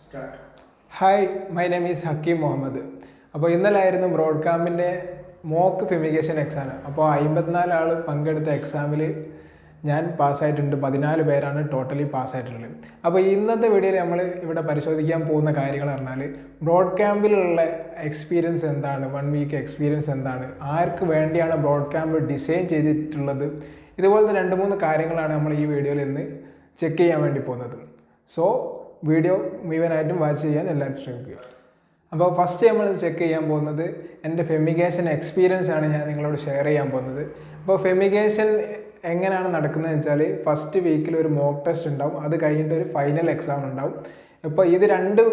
Start. Hi my name is Hakeem Muhammad. അപ്പോൾ ഇന്നലായിരുന്നു ബ്രോഡ്കാമിൻ്റെ mock ഫെമിഗേഷൻ exam. അപ്പോൾ 54 ആൾ പങ്കെടുത്ത എക്സാമിൽ ഞാൻ പാസ്സായിട്ടുണ്ട്. 14 പേരാണ് ടോട്ടലി പാസ്സായിട്ടുള്ളത്. അപ്പോൾ ഇന്നത്തെ വീഡിയോയിൽ നമ്മൾ ഇവിടെ പരിശോധിക്കാൻ പോകുന്ന കാര്യങ്ങൾ പറഞ്ഞാൽ ബ്രോഡ് ക്യാമ്പിലുള്ള എക്സ്പീരിയൻസ് എന്താണ്, 1 വീക്ക് എക്സ്പീരിയൻസ് എന്താണ്, ആർക്ക് വേണ്ടിയാണ് ബ്രോഡ് ക്യാമ്പ് ഡിസൈൻ ചെയ്തിട്ടുള്ളത്, ഇതുപോലത്തെ 2-3 കാര്യങ്ങളാണ് നമ്മൾ ഈ വീഡിയോയിൽ ഇന്ന് ചെക്ക് ചെയ്യാൻ വേണ്ടി പോകുന്നത്. സോ വീഡിയോ മുഴുവനായിട്ടും വാച്ച് ചെയ്യാൻ എല്ലാവരും ശ്രമിക്കുക. അപ്പോൾ ഫസ്റ്റ് നമ്മൾ ചെക്ക് ചെയ്യാൻ പോകുന്നത് എൻ്റെ ഫെമിഗേഷൻ എക്സ്പീരിയൻസ് ആണ് ഞാൻ നിങ്ങളോട് ഷെയർ ചെയ്യാൻ പോകുന്നത്. അപ്പോൾ ഫെമിഗേഷൻ എങ്ങനെയാണ് നടക്കുന്നതെന്ന് വെച്ചാൽ ഫസ്റ്റ് വീക്കിൽ ഒരു മോക്ക് ടെസ്റ്റ് ഉണ്ടാവും, അത് കഴിഞ്ഞിട്ട് ഒരു ഫൈനൽ എക്സാം ഉണ്ടാവും. ഇപ്പോൾ ഇത് രണ്ടും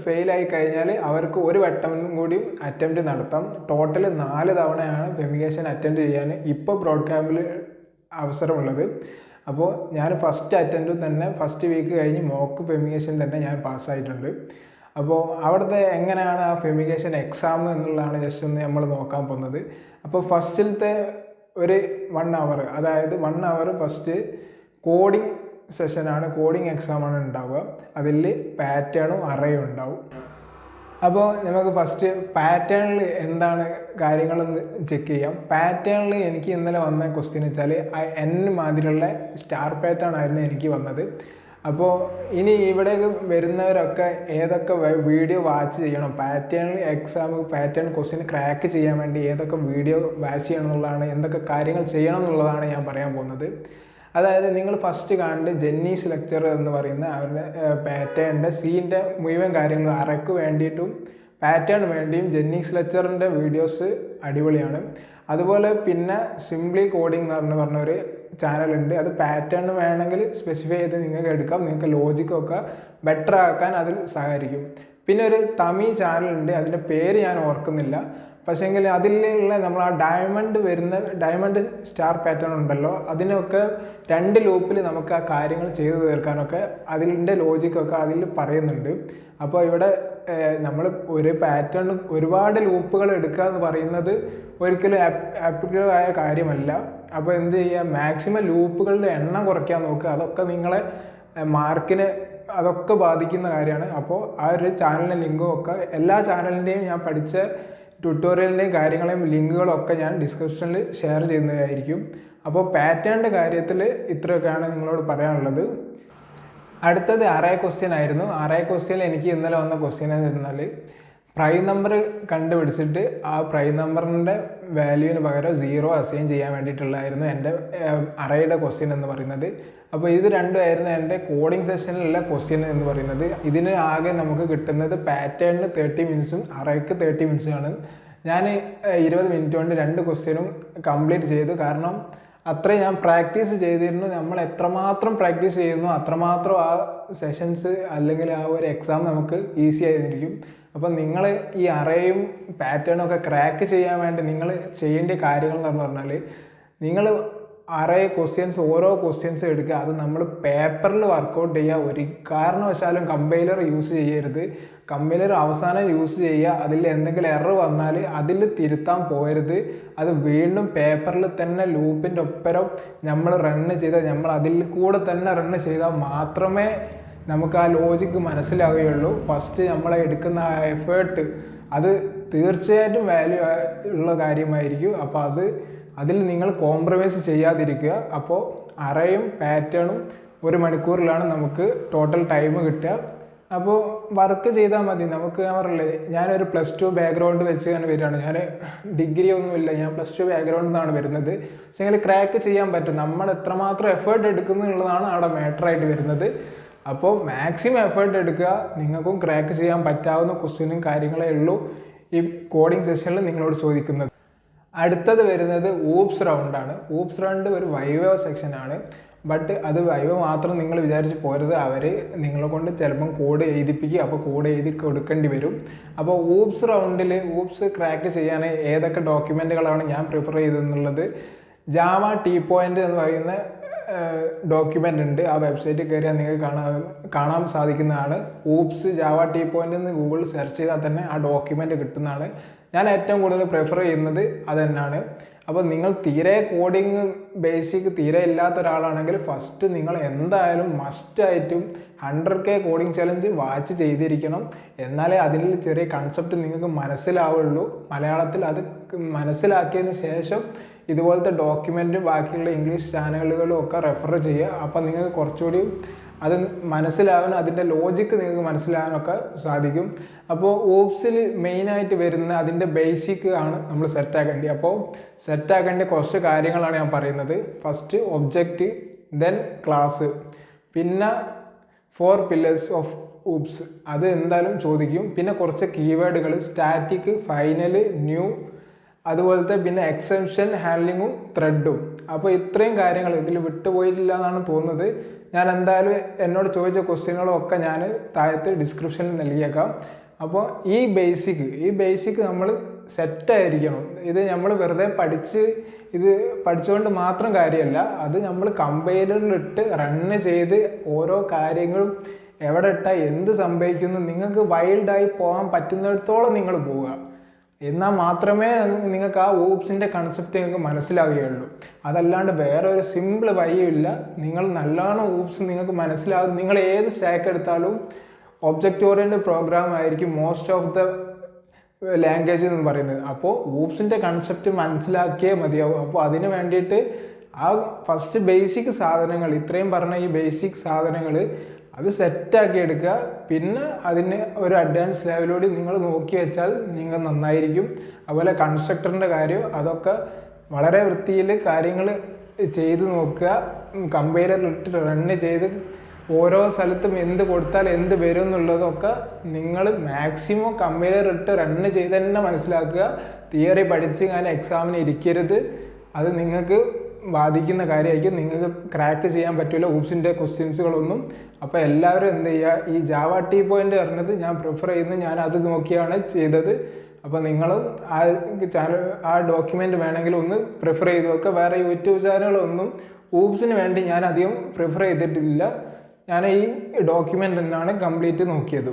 ഫെയിലായി കഴിഞ്ഞാൽ അവർക്ക് ഒരു വട്ടം കൂടി അറ്റംപ്റ്റ് നടത്താം. ടോട്ടൽ 4 തവണയാണ് ഫെമിഗേഷൻ അറ്റൻഡ് ചെയ്യാൻ ഇപ്പോൾ ബ്രോഡ് ക്യാമ്പിൽ അവസരമുള്ളത്. അപ്പോൾ ഞാൻ ഫസ്റ്റ് അറ്റൻഡ് തന്നെ ഫസ്റ്റ് വീക്ക് കഴിഞ്ഞ് മോക്ക് ഫെമിഗേഷൻ തന്നെ ഞാൻ പാസ്സായിട്ടുണ്ട്. അപ്പോൾ അവിടുത്തെ എങ്ങനെയാണ് ആ ഫെമിഗേഷൻ എക്സാം എന്നുള്ളതാണ് ജസ്റ്റ് ഒന്ന് നമ്മൾ നോക്കാൻ പോകുന്നത്. അപ്പോൾ ഫസ്റ്റിലത്തെ ഒരു 1 അവർ, അതായത് 1 അവർ ഫസ്റ്റ് കോഡിങ് സെഷനാണ്, കോഡിങ് എക്സാമാണ് ഉണ്ടാവുക. അതിൽ പാറ്റേണും അറേയും ഉണ്ടാവും. അപ്പോൾ നമുക്ക് ഫസ്റ്റ് പാറ്റേണിൽ എന്താണ് കാര്യങ്ങളെന്ന് ചെക്ക് ചെയ്യാം. പാറ്റേണിൽ എനിക്ക് ഇന്നലെ വന്ന ക്വസ്റ്റ്യൻ വെച്ചാൽ N മാതിരിയുള്ള സ്റ്റാർ പാറ്റേൺ ആയിരുന്നു എനിക്ക് വന്നത്. അപ്പോൾ ഇനി ഇവിടേക്ക് വരുന്നവരൊക്കെ ഏതൊക്കെ വീഡിയോ വാച്ച് ചെയ്യണം, പാറ്റേണിൽ എക്സാം പാറ്റേൺ ക്വസ്റ്റ്യൻ ക്രാക്ക് ചെയ്യാൻ വേണ്ടി ഏതൊക്കെ വീഡിയോ വാച്ച് ചെയ്യണം എന്നുള്ളതാണ്, എന്തൊക്കെ കാര്യങ്ങൾ ചെയ്യണം എന്നുള്ളതാണ് ഞാൻ പറയാൻ പോകുന്നത്. അതായത് നിങ്ങൾ ഫസ്റ്റ് കാണേണ്ട ജെന്നീസ് ലെക്ചർ എന്ന് പറയുന്ന അവരുടെ പാറ്റേണിൻ്റെ സീൻ്റെ മുഴുവൻ കാര്യങ്ങൾ അറയ്ക്ക് വേണ്ടിയിട്ടും പാറ്റേൺ വേണ്ടിയും ജെന്നീസ് ലെക്ചറിൻ്റെ വീഡിയോസ് അടിപൊളിയാണ്. അതുപോലെ പിന്നെ സിംപ്ലി കോഡിംഗ് എന്ന് പറഞ്ഞൊരു ചാനലുണ്ട്. അത് പാറ്റേൺ വേണമെങ്കിൽ സ്പെസിഫൈ ചെയ്ത് നിങ്ങൾക്ക് എടുക്കാം, നിങ്ങൾക്ക് ലോജിക്കൊക്കെ ബെറ്റർ ആക്കാൻ അതിൽ സഹായിക്കും. പിന്നെ ഒരു തമിഴ് ചാനലുണ്ട്, അതിൻ്റെ പേര് ഞാൻ ഓർക്കുന്നില്ല. പക്ഷേങ്കിൽ അതിലുള്ള നമ്മൾ ആ ഡയമണ്ട് സ്റ്റാർ പാറ്റേൺ ഉണ്ടല്ലോ, അതിനൊക്കെ 2 ലൂപ്പിൽ നമുക്ക് ആ കാര്യങ്ങൾ ചെയ്തു തീർക്കാനൊക്കെ അതിൻ്റെ ലോജിക്കൊക്കെ അതിൽ പറയുന്നുണ്ട്. അപ്പോൾ ഇവിടെ നമ്മൾ ഒരു പാറ്റേൺ ഒരുപാട് ലൂപ്പുകൾ എടുക്കുക എന്ന് പറയുന്നത് ഒരിക്കലും ആപ്ലിക്കബിൾ ആയ കാര്യമല്ല. അപ്പോൾ എന്ത് ചെയ്യുക, മാക്സിമം ലൂപ്പുകളുടെ എണ്ണം കുറയ്ക്കാൻ നോക്കുക. അതൊക്കെ നിങ്ങളെ മാർക്കിനെ അതൊക്കെ ബാധിക്കുന്ന കാര്യമാണ്. അപ്പോൾ ആ ഒരു ചാനലിൻ്റെ ലിങ്കും ഒക്കെ എല്ലാ ചാനലിൻ്റെയും ഞാൻ പഠിച്ച ട്യൂട്ടോറിയലിൻ്റെയും കാര്യങ്ങളെയും ലിങ്കുകളൊക്കെ ഞാൻ ഡിസ്ക്രിപ്ഷനിൽ ഷെയർ ചെയ്യുന്നതായിരിക്കും. അപ്പോൾ പാറ്റേണിൻ്റെ കാര്യത്തിൽ ഇത്രയൊക്കെയാണ് നിങ്ങളോട് പറയാനുള്ളത്. അടുത്തത് അറേ ക്വസ്റ്റ്യൻ ആയിരുന്നു. അറേ ക്വസ്റ്റ്യനിൽ എനിക്ക് ഇന്നലെ വന്ന ക്വസ്റ്റ്യൻ എന്ന് പറഞ്ഞാൽ പ്രൈം നമ്പർ കണ്ടുപിടിച്ചിട്ട് ആ പ്രൈം നമ്പറിൻ്റെ വാല്യൂവിന് പകരം 0 അസൈൻ ചെയ്യാൻ വേണ്ടിയിട്ടുള്ളതായിരുന്നു എൻ്റെ അറേയുടെ ക്വസ്റ്റ്യൻ എന്ന് പറയുന്നത്. അപ്പോൾ ഇത് രണ്ടുമായിരുന്നു എൻ്റെ കോഡിംഗ് സെഷനിലുള്ള ക്വസ്റ്റ്യൻ എന്ന് പറയുന്നത്. ഇതിന് ആകെ നമുക്ക് കിട്ടുന്നത് പാറ്റേണിന് 30 മിനിറ്റ്സും അറേക്ക് 30 മിനിറ്റ്സുമാണ്. ഞാൻ 20 മിനിറ്റ് കൊണ്ട് 2 ക്വസ്റ്റ്യനും കംപ്ലീറ്റ് ചെയ്തു. കാരണം അത്രയും ഞാൻ പ്രാക്ടീസ് ചെയ്തിരുന്നു. നമ്മൾ എത്രമാത്രം പ്രാക്ടീസ് ചെയ്യുന്നു അത്രമാത്രം ആ സെഷൻസ് അല്ലെങ്കിൽ ആ ഒരു എക്സാം നമുക്ക് ഈസി ആയിരിക്കും. അപ്പം നിങ്ങൾ ഈ അറേയും പാറ്റേണും ഒക്കെ ക്രാക്ക് ചെയ്യാൻ വേണ്ടി നിങ്ങൾ ചെയ്യേണ്ട കാര്യങ്ങൾ എന്ന് പറഞ്ഞാൽ നിങ്ങൾ അറേ ക്വസ്റ്റ്യൻസ് ഓരോ ക്വസ്റ്റ്യൻസ് എടുക്കുക, അത് നമ്മൾ പേപ്പറിൽ വർക്കൗട്ട് ചെയ്യുക. ഒരു കാരണവശാലും കമ്പൈലർ യൂസ് ചെയ്യരുത്. കമ്പൈലർ അവസാനം യൂസ് ചെയ്യുക. അതിൽ എന്തെങ്കിലും എറർ വന്നാൽ അതിൽ തിരുത്താൻ പോകരുത്. അത് വീണ്ടും പേപ്പറിൽ തന്നെ ലൂപ്പിൻ്റെ ഒപ്പരം നമ്മൾ റണ്ണ് ചെയ്താൽ, നമ്മൾ അതിൽ കൂടെ തന്നെ റണ്ണ് ചെയ്താൽ മാത്രമേ നമുക്ക് ആ ലോജിക്ക് മനസ്സിലാവുകയുള്ളൂ. ഫസ്റ്റ് നമ്മളെ എടുക്കുന്ന ആ എഫേർട്ട് അത് തീർച്ചയായിട്ടും വാല്യൂ ഉള്ള കാര്യമായിരിക്കും. അപ്പോൾ അതിൽ നിങ്ങൾ കോംപ്രമൈസ് ചെയ്യാതിരിക്കുക. അപ്പോൾ അറേയും പാറ്റേണും 1 മണിക്കൂറിലാണ് നമുക്ക് ടോട്ടൽ ടൈം കിട്ടുക. അപ്പോൾ വർക്ക് ചെയ്താൽ മതി. നമുക്ക് ഞാൻ പറഞ്ഞില്ലേ, ഞാനൊരു +2 ബാക്ക്ഗ്രൗണ്ട് വെച്ച് ഞാൻ വരികയാണ്. ഞാൻ ഡിഗ്രി ഒന്നുമില്ല, ഞാൻ +2 ബാക്ക്ഗ്രൗണ്ടിൽ നിന്നാണ് വരുന്നത്. പക്ഷേ ക്രാക്ക് ചെയ്യാൻ പറ്റും. നമ്മൾ എത്രമാത്രം എഫേർട്ട് എടുക്കുന്നു എന്നുള്ളതാണ് അവിടെ മാറ്ററായിട്ട് വരുന്നത്. അപ്പോൾ മാക്സിമം എഫേർട്ട് എടുക്കുക. നിങ്ങൾക്കും ക്രാക്ക് ചെയ്യാൻ പറ്റാവുന്ന ക്വസ്റ്റ്യനും കാര്യങ്ങളേ ഉള്ളൂ ഈ കോഡിംഗ് സെഷനിൽ നിങ്ങളോട് ചോദിക്കുന്നത്. അടുത്തത് വരുന്നത് ഊപ്സ് റൗണ്ടാണ്. ഊപ്സ് റൗണ്ട് ഒരു വൈവോ സെക്ഷനാണ്. ബട്ട് അത് വൈവോ മാത്രം നിങ്ങൾ വിചാരിച്ച് പോരുത്. അവർ നിങ്ങളെ കൊണ്ട് ചിലപ്പം കോഡ് എഴുതിപ്പിക്കുക, അപ്പോൾ കോഡ് എഴുതി കൊടുക്കേണ്ടി വരും. അപ്പോൾ ഊപ്സ് റൗണ്ടിൽ ഊപ്സ് ക്രാക്ക് ചെയ്യാൻ ഏതൊക്കെ ഡോക്യുമെൻറ്റുകളാണ് ഞാൻ പ്രിഫർ ചെയ്തതെന്നുള്ളത്, ജാവ ടീ പോയിൻ്റ് എന്ന് പറയുന്ന ഡോക്യുമെൻ്റ് ഉണ്ട്. ആ വെബ്സൈറ്റിൽ കയറിയാൽ നിങ്ങൾക്ക് കാണാൻ സാധിക്കുന്നതാണ്. ഊപ്സ് ജാവ ടീ പോയിൻ്റ് എന്ന് ഗൂഗിളിൽ സെർച്ച് ചെയ്താൽ തന്നെ ആ ഡോക്യുമെൻ്റ് കിട്ടുന്നതാണ്. ഞാൻ ഏറ്റവും കൂടുതൽ പ്രിഫർ ചെയ്യുന്നത് അത് തന്നെയാണ്. അപ്പോൾ നിങ്ങൾ തീരെ കോഡിങ് ബേസിക് തീരെ ഇല്ലാത്ത ഒരാളാണെങ്കിൽ ഫസ്റ്റ് നിങ്ങൾ എന്തായാലും മസ്റ്റായിട്ടും 100K കോഡിംഗ് ചലഞ്ച് വാച്ച് ചെയ്തിരിക്കണം. എന്നാലേ അതിൽ ചെറിയ കൺസെപ്റ്റ് നിങ്ങൾക്ക് മനസ്സിലാവുള്ളൂ. മലയാളത്തിൽ അത് മനസ്സിലാക്കിയതിന് ശേഷം ഇതുപോലത്തെ ഡോക്യുമെൻറ്റ് ബാക്കിയുള്ള ഇംഗ്ലീഷ് ചാനലുകളും ഒക്കെ റെഫർ ചെയ്യുക. അപ്പോൾ നിങ്ങൾക്ക് കുറച്ചുകൂടി അത് മനസ്സിലാവാനും അതിൻ്റെ ലോജിക്ക് നിങ്ങൾക്ക് മനസ്സിലാകാനൊക്കെ സാധിക്കും. അപ്പോൾ ഓപ്സിൽ മെയിനായിട്ട് വരുന്ന അതിൻ്റെ ബേസിക് ആണ് നമ്മൾ സെറ്റാക്കേണ്ടത്. അപ്പോൾ സെറ്റാക്കേണ്ട കുറച്ച് കാര്യങ്ങളാണ് ഞാൻ പറയുന്നത്. ഫസ്റ്റ് ഒബ്ജക്റ്റ്, ദെൻ ക്ലാസ്, പിന്നെ 4 പില്ലേഴ്സ് ഓഫ് ഓപ്സ്, അത് എന്തായാലും ചോദിക്കും. പിന്നെ കുറച്ച് കീവേഡുകൾ, സ്റ്റാറ്റിക്, ഫൈനൽ, ന്യൂ, അതുപോലത്തെ പിന്നെ എക്സെപ്ഷൻ ഹാൻഡ്ലിങ്ങും ത്രെഡും. അപ്പോൾ ഇത്രയും കാര്യങ്ങൾ ഇതിൽ വിട്ടുപോയിട്ടില്ല എന്നാണ് തോന്നുന്നത്. ഞാൻ എന്തായാലും എന്നോട് ചോദിച്ച ക്വസ്റ്റ്യനുകളൊക്കെ ഞാൻ താഴത്ത് ഡിസ്ക്രിപ്ഷനിൽ നൽകിയേക്കാം. അപ്പോൾ ഈ ബേസിക് നമ്മൾ സെറ്റായിരിക്കണം. ഇത് നമ്മൾ വെറുതെ പഠിച്ചുകൊണ്ട് മാത്രം കാര്യമല്ല, അത് നമ്മൾ കമ്പൈലറിലിട്ട് റണ്ണ് ചെയ്ത് ഓരോ കാര്യങ്ങളും എവിടെ ഇട്ടാൽ എന്ത് സംഭവിക്കുന്നു നിങ്ങൾക്ക് വൈൽഡായി പോകാൻ പറ്റുന്നിടത്തോളം നിങ്ങൾ പോവുക. എന്നാൽ മാത്രമേ നിങ്ങൾക്ക് ആ ഓപ്സിൻ്റെ കൺസെപ്റ്റ് നിങ്ങൾക്ക് മനസ്സിലാവുകയുള്ളൂ. അതല്ലാണ്ട് വേറെ ഒരു സിമ്പിൾ വഴിയില്ല. നിങ്ങൾ നല്ലോണം ഓപ്സ് നിങ്ങൾക്ക് മനസ്സിലാകും. നിങ്ങൾ ഏത് സ്റ്റാക്ക് എടുത്താലും ഒബ്ജക്റ്റ് ഓറിയൻറ്റഡ് പ്രോഗ്രാം ആയിരിക്കും മോസ്റ്റ് ഓഫ് ദ ലാംഗ്വേജ് എന്ന് പറയുന്നത്. അപ്പോൾ ഓപ്സിൻ്റെ കൺസെപ്റ്റ് മനസ്സിലാക്കിയേ മതിയാവും. അപ്പോൾ അതിന് വേണ്ടിയിട്ട് ആ ഫസ്റ്റ് ബേസിക് സാധനങ്ങൾ, ഇത്രയും പറഞ്ഞ ഈ ബേസിക് സാധനങ്ങൾ അത് സെറ്റാക്കി എടുക്കുക. പിന്നെ അതിന് ഒരു അഡ്വാൻസ് ലെവലോട് നിങ്ങൾ നോക്കി വെച്ചാൽ നിങ്ങൾ നന്നായിരിക്കും. അതുപോലെ കൺസ്ട്രക്ടറിൻ്റെ കാര്യം അതൊക്കെ വളരെ വൃത്തിയിൽ കാര്യങ്ങൾ ചെയ്ത് നോക്കുക. കമ്പൈലറിലിട്ട് റണ്ണ് ചെയ്ത് ഓരോ സ്ഥലത്തും എന്ത് കൊടുത്താൽ എന്ത് വരും എന്നുള്ളതൊക്കെ നിങ്ങൾ മാക്സിമം കമ്പൈലറിലിട്ട് റണ്ണ് ചെയ്ത് തന്നെ മനസ്സിലാക്കുക. തിയറി പഠിച്ച് ഞാൻ എക്സാമിന് ഇരിക്കരുത്. അത് നിങ്ങൾക്ക് ബാധിക്കുന്ന കാര്യമായിരിക്കും. നിങ്ങൾക്ക് ക്രാക്ക് ചെയ്യാൻ പറ്റില്ല ഓപ്സിൻ്റെ ക്വസ്റ്റ്യൻസുകളൊന്നും. അപ്പോൾ എല്ലാവരും എന്ത് ചെയ്യുക, ഈ ജാവ ടീ പോയിൻ്റ് പറഞ്ഞത് ഞാൻ പ്രിഫർ ചെയ്യുന്നത്, ഞാൻ അത് നോക്കിയാണ് ചെയ്തത്. അപ്പോൾ നിങ്ങളും ആ ഡോക്യുമെൻ്റ് വേണമെങ്കിൽ ഒന്ന് പ്രിഫർ ചെയ്ത് വെക്കുക. വേറെ യൂട്യൂബ് ചാനലുകളൊന്നും ഓപ്സിന് വേണ്ടി ഞാൻ അധികം പ്രിഫർ ചെയ്തിട്ടില്ല. ഞാൻ ഈ ഡോക്യുമെൻ്റ് തന്നെയാണ് കംപ്ലീറ്റ് നോക്കിയത്.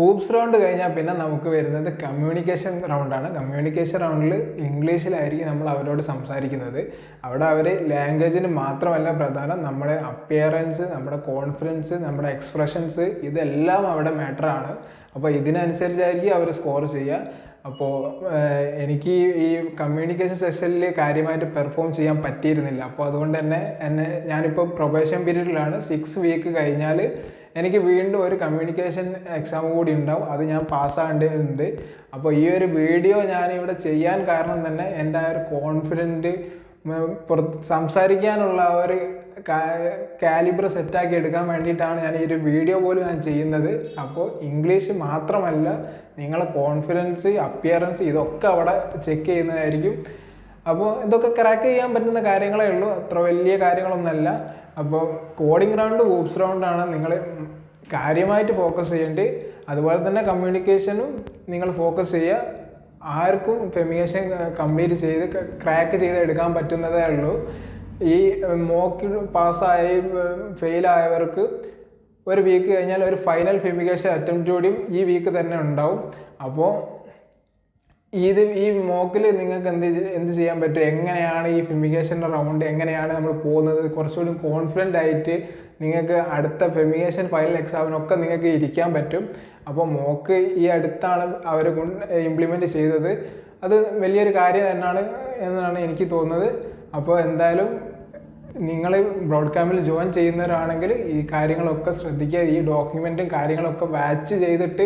ഓപ്സ് റൗണ്ട് കഴിഞ്ഞാൽ പിന്നെ നമുക്ക് വരുന്നത് കമ്മ്യൂണിക്കേഷൻ റൗണ്ടാണ്. കമ്മ്യൂണിക്കേഷൻ റൗണ്ടിൽ ഇംഗ്ലീഷിലായിരിക്കും നമ്മൾ അവരോട് സംസാരിക്കുന്നത്. അവിടെ അവർ ലാംഗ്വേജിന് മാത്രമല്ല പ്രധാനം, നമ്മുടെ അപ്പിയറൻസ്, നമ്മുടെ കോൺഫിഡൻസ്, നമ്മുടെ എക്സ്പ്രഷൻസ്, ഇതെല്ലാം അവിടെ മാറ്ററാണ്. അപ്പോൾ ഇതിനനുസരിച്ചായിരിക്കും അവർ സ്കോർ ചെയ്യുക. അപ്പോൾ എനിക്ക് ഈ കമ്മ്യൂണിക്കേഷൻ സെഷനിൽ കാര്യമായിട്ട് പെർഫോം ചെയ്യാൻ പറ്റിയിരുന്നില്ല. അപ്പോൾ അതുകൊണ്ട് തന്നെ ഞാനിപ്പോൾ പ്രൊബേഷൻ പീരീഡിലാണ്. 6 വീക്ക് കഴിഞ്ഞാൽ എനിക്ക് വീണ്ടും ഒരു കമ്മ്യൂണിക്കേഷൻ എക്സാം കൂടി ഉണ്ടാവും. അത് ഞാൻ പാസ്സാകേണ്ടതുണ്ട്. അപ്പോൾ ഈ ഒരു വീഡിയോ ഞാനിവിടെ ചെയ്യാൻ കാരണം തന്നെ എൻ്റെ ആ ഒരു കോൺഫിഡൻറ്റ് സംസാരിക്കാനുള്ള ഒരു കാലിബർ സെറ്റാക്കി എടുക്കാൻ വേണ്ടിയിട്ടാണ് ഞാൻ ഈ ഒരു വീഡിയോ പോലും ഞാൻ ചെയ്യുന്നത്. അപ്പോൾ ഇംഗ്ലീഷ് മാത്രമല്ല, നിങ്ങളെ കോൺഫിഡൻസ്, അപ്പിയറൻസ് ഇതൊക്കെ അവിടെ ചെക്ക് ചെയ്യുന്നതായിരിക്കും. അപ്പോൾ ഇതൊക്കെ ക്രാക്ക് ചെയ്യാൻ പറ്റുന്ന കാര്യങ്ങളേ ഉള്ളൂ, അത്ര വലിയ കാര്യങ്ങളൊന്നുമല്ല. അപ്പോൾ കോഡിംഗ് റൗണ്ട്, ഓപ്സ് റൗണ്ടാണ് നിങ്ങൾ കാര്യമായിട്ട് ഫോക്കസ് ചെയ്യേണ്ടത്. അതുപോലെ തന്നെ കമ്മ്യൂണിക്കേഷനും നിങ്ങൾ ഫോക്കസ് ചെയ്യുക. ആർക്കും ഫെമിഗേഷൻ കംപ്ലീറ്റ് ചെയ്ത് ക്രാക്ക് ചെയ്ത് എടുക്കാൻ പറ്റുന്നതേ ഉള്ളൂ. ഈ മോക്ക് പാസ്സായി ഫെയിലായവർക്ക് ഒരു വീക്ക് കഴിഞ്ഞാൽ ഒരു ഫൈനൽ ഫെമിഗേഷൻ അറ്റംപ്റ്റ് കൂടിയും ഈ വീക്ക് തന്നെ ഉണ്ടാവും. അപ്പോൾ ഈ മോക്കിൽ നിങ്ങൾക്ക് എന്ത് ചെയ്യാൻ പറ്റും, എങ്ങനെയാണ് ഈ ഫെമിഗേഷൻ്റെ റൗണ്ട് എങ്ങനെയാണ് നമ്മൾ പോകുന്നത്, കുറച്ചുകൂടി കോൺഫിഡൻ്റ് ആയിട്ട് നിങ്ങൾക്ക് അടുത്ത ഫെമിഗേഷൻ ഫൈനൽ എക്സാമിനൊക്കെ നിങ്ങൾക്ക് ഇരിക്കാൻ പറ്റും. അപ്പോൾ മോക്ക് ഈ അടുത്താണ് അവർ ഇംപ്ലിമെൻറ്റ് ചെയ്തത്. അത് വലിയൊരു കാര്യം തന്നെയാണ് എന്നാണ് എനിക്ക് തോന്നുന്നത്. അപ്പോൾ എന്തായാലും നിങ്ങൾ ബ്രോഡ്കാമിൽ ജോയിൻ ചെയ്യുന്നവരാണെങ്കിൽ ഈ കാര്യങ്ങളൊക്കെ ശ്രദ്ധിക്കുക. ഈ ഡോക്യുമെൻറ്റും കാര്യങ്ങളൊക്കെ വാച്ച് ചെയ്തിട്ട്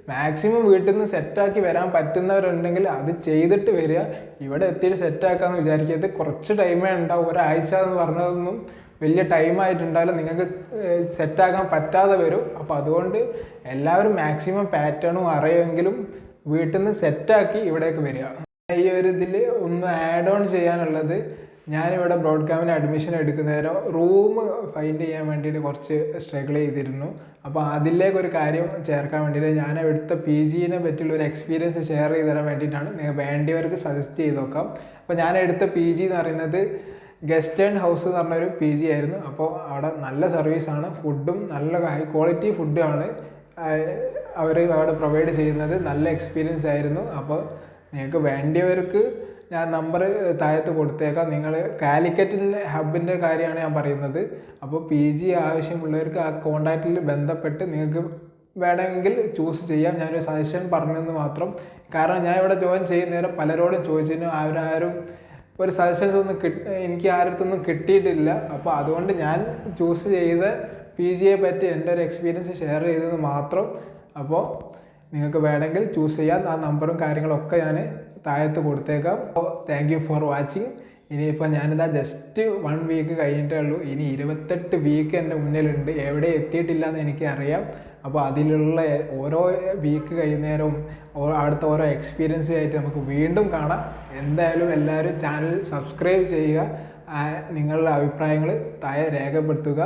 മാക്സിമം വീട്ടിൽ നിന്ന് സെറ്റാക്കി വരാൻ പറ്റുന്നവരുണ്ടെങ്കിൽ അത് ചെയ്തിട്ട് വരിക. ഇവിടെ എത്തിയിട്ട് സെറ്റാക്കാമെന്ന് വിചാരിക്കരുത്. കുറച്ച് ടൈമേ ഉണ്ടാവും. ഒരാഴ്ച എന്ന് പറഞ്ഞതൊന്നും വലിയ ടൈമായിട്ടുണ്ടാവില്ല, നിങ്ങൾക്ക് സെറ്റാക്കാൻ പറ്റാതെ വരും. അപ്പോൾ അതുകൊണ്ട് എല്ലാവരും മാക്സിമം പാറ്റേണും അറിയുമെങ്കിലും വീട്ടിൽ നിന്ന് സെറ്റാക്കി ഇവിടേക്ക് വരിക. ഈ ഒരു ഇതിൽ ഒന്ന് ആഡ് ഓൺ ചെയ്യാനുള്ളത്, ഞാനിവിടെ ബ്രോഡ്കാമിന് അഡ്മിഷൻ എടുക്കുന്നേരം റൂം ഫൈൻഡ് ചെയ്യാൻ വേണ്ടിയിട്ട് കുറച്ച് സ്ട്രഗിൾ ചെയ്തിരുന്നു. അപ്പോൾ അതിലേക്കൊരു കാര്യം ചേർക്കാൻ വേണ്ടിയിട്ട് ഞാൻ എടുത്ത പി ജിനെ പറ്റിയുള്ള ഒരു എക്സ്പീരിയൻസ് ഷെയർ ചെയ്ത് തരാൻ വേണ്ടിയിട്ടാണ്. നിങ്ങൾ വേണ്ടിയവർക്ക് സജസ്റ്റ് ചെയ്ത് നോക്കാം. അപ്പോൾ ഞാൻ എടുത്ത പി ജി എന്ന് പറയുന്നത് ഗസ്റ്റ് ആൻഡ് ഹൗസ് എന്ന് പറഞ്ഞൊരു പി ജി ആയിരുന്നു. അപ്പോൾ അവിടെ നല്ല സർവീസാണ്, ഫുഡും നല്ല ഹൈ ക്വാളിറ്റി ഫുഡാണ് അവർ അവിടെ പ്രൊവൈഡ് ചെയ്യുന്നത്. നല്ല എക്സ്പീരിയൻസ് ആയിരുന്നു. അപ്പോൾ നിങ്ങൾക്ക് വേണ്ടിയവർക്ക് ഞാൻ നമ്പർ താഴത്ത് കൊടുത്തേക്കാം. നിങ്ങൾ കാലിക്കറ്റിൻ്റെ ഹബിൻ്റെ കാര്യമാണ് ഞാൻ പറയുന്നത്. അപ്പോൾ PG ആവശ്യമുള്ളവർക്ക് ആ കോൺടാക്റ്റിൽ ബന്ധപ്പെട്ട് നിങ്ങൾക്ക് വേണമെങ്കിൽ ചൂസ് ചെയ്യാം. ഞാനൊരു സജഷൻ പറഞ്ഞെന്ന് മാത്രം. കാരണം ഞാൻ ഇവിടെ ജോയിൻ ചെയ്യുന്നേരം പലരോടും ചോദിച്ചതിനും അവരാരും ഒരു സജഷൻസ് ഒന്നും എനിക്ക് ആരടുത്തൊന്നും കിട്ടിയിട്ടില്ല. അപ്പോൾ അതുകൊണ്ട് ഞാൻ ചൂസ് ചെയ്ത PGയെ പറ്റി എൻ്റെ ഒരു എക്സ്പീരിയൻസ് ഷെയർ ചെയ്തത് മാത്രം. അപ്പോൾ നിങ്ങൾക്ക് വേണമെങ്കിൽ ചൂസ് ചെയ്യാം. ആ നമ്പറും കാര്യങ്ങളൊക്കെ ഞാൻ താഴത്ത് കൊടുത്തേക്കാം. അപ്പോൾ താങ്ക് യു ഫോർ വാച്ചിങ്. ഇനിയിപ്പോൾ ഞാനിതാ ജസ്റ്റ് 1 വീക്ക് കഴിഞ്ഞിട്ടേ ഉള്ളൂ. ഇനി 28 വീക്ക് എൻ്റെ മുന്നിലുണ്ട്. എവിടെ എത്തിയിട്ടില്ല എന്ന് എനിക്കറിയാം. അപ്പോൾ അതിലുള്ള ഓരോ വീക്ക് കഴിയുന്നേരവും അവിടുത്തെ ഓരോ എക്സ്പീരിയൻസ് ആയിട്ട് നമുക്ക് വീണ്ടും കാണാം. എന്തായാലും എല്ലാവരും ചാനൽ സബ്സ്ക്രൈബ് ചെയ്യുക. നിങ്ങളുടെ അഭിപ്രായങ്ങൾ താഴെ രേഖപ്പെടുത്തുക.